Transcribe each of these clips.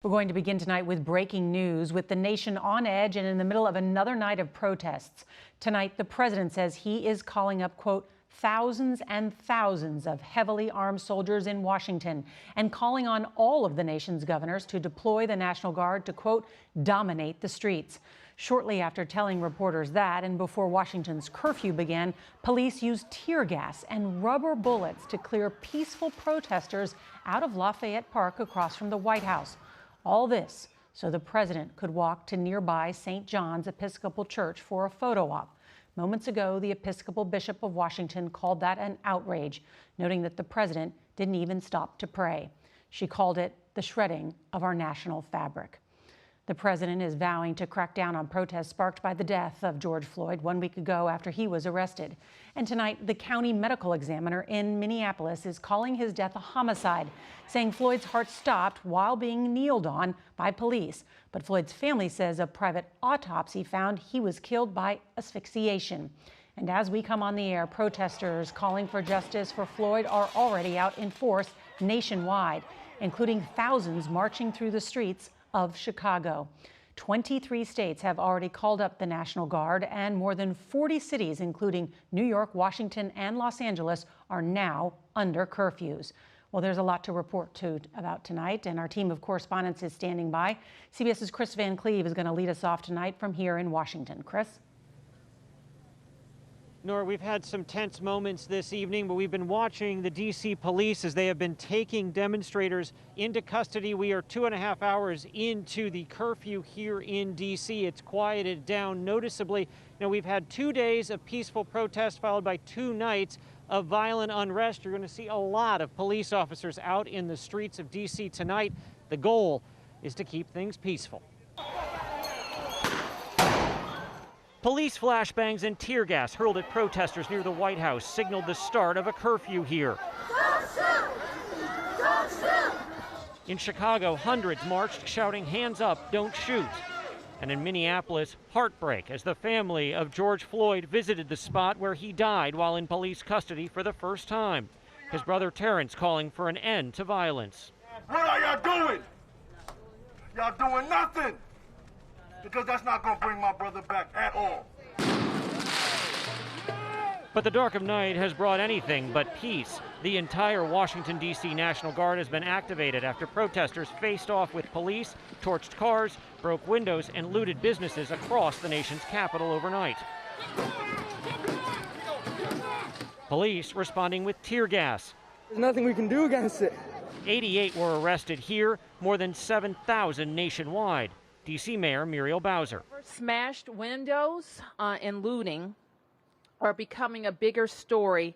We're going to begin tonight with breaking news, with the nation on edge and in the middle of another night of protests. Tonight, the president says he is calling up, quote, thousands and thousands of heavily armed soldiers in Washington and calling on all of the nation's governors to deploy the National Guard to, quote, dominate the streets. Shortly after telling reporters that, and before Washington's curfew began, police used tear gas and rubber bullets to clear peaceful protesters out of Lafayette Park across from the White House. All this so the president could walk to nearby St. John's Episcopal Church for a photo op. Moments ago, the Episcopal Bishop of Washington called that an outrage, noting that the president didn't even stop to pray. She called it the shredding of our national fabric. The president is vowing to crack down on protests sparked by the death of George Floyd 1 week ago after he was arrested. And tonight, the county medical examiner in Minneapolis is calling his death a homicide, saying Floyd's heart stopped while being kneeled on by police. But Floyd's family says a private autopsy found he was killed by asphyxiation. And as we come on the air, protesters calling for justice for Floyd are already out in force nationwide, including thousands marching through the streets of Chicago. 23 states have already called up the National Guard, and more than 40 cities, including New York, Washington, and Los Angeles, are now under curfews. Well, there's a lot to report about tonight, and our team of correspondents is standing by. CBS's Kris Van Cleave is going to lead us off tonight from here in Washington. Kris? Nora, we've had some tense moments this evening, but we've been watching the D.C. police as they have been taking demonstrators into custody. We are 2.5 hours into the curfew here in D.C. It's quieted down noticeably. Now, we've had 2 days of peaceful protest followed by 2 nights of violent unrest. You're going to see a lot of police officers out in the streets of D.C. tonight. The goal is to keep things peaceful. Police flashbangs and tear gas hurled at protesters near the White House signaled the start of a curfew here. Don't shoot! Don't shoot! In Chicago, hundreds marched shouting, "Hands up, don't shoot." And in Minneapolis, heartbreak as the family of George Floyd visited the spot where he died while in police custody for the first time. His brother Terrence calling for an end to violence. What are y'all doing? Y'all doing nothing. Because that's not going to bring my brother back at all. But the dark of night has brought anything but peace. The entire Washington, D.C. National Guard has been activated after protesters faced off with police, torched cars, broke windows, and looted businesses across the nation's capital overnight. Police responding with tear gas. There's nothing we can do against it. 88 were arrested here, more than 7,000 nationwide. D.C. Mayor Muriel Bowser. Smashed windows and looting are becoming a bigger story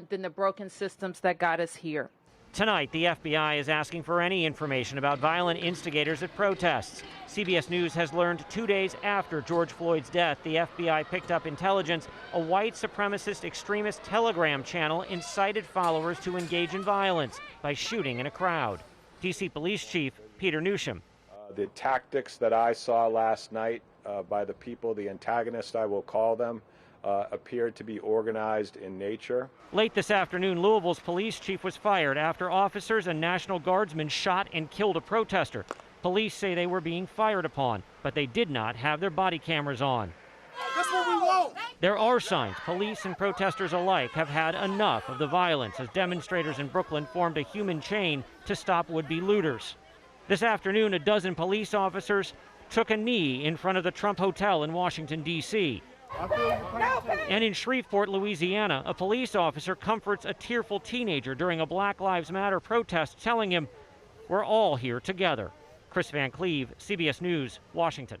than the broken systems that got us here. Tonight, the FBI is asking for any information about violent instigators at protests. CBS News has learned 2 days after George Floyd's death, the FBI picked up intelligence a white supremacist extremist Telegram channel incited followers to engage in violence by shooting in a crowd. D.C. Police Chief Peter Newsham. The tactics that I saw last night by the people, the antagonists I will call them, appeared to be organized in nature. Late this afternoon, Louisville's police chief was fired after officers and National Guardsmen shot and killed a protester. Police say they were being fired upon, but they did not have their body cameras on. That's what we want. There are signs police and protesters alike have had enough of the violence as demonstrators in Brooklyn formed a human chain to stop would-be looters. This afternoon, a dozen police officers took a knee in front of the Trump Hotel in Washington, D.C. And in Shreveport, Louisiana, a police officer comforts a tearful teenager during a Black Lives Matter protest, telling him, "We're all here together." Kris Van Cleave, CBS News, Washington.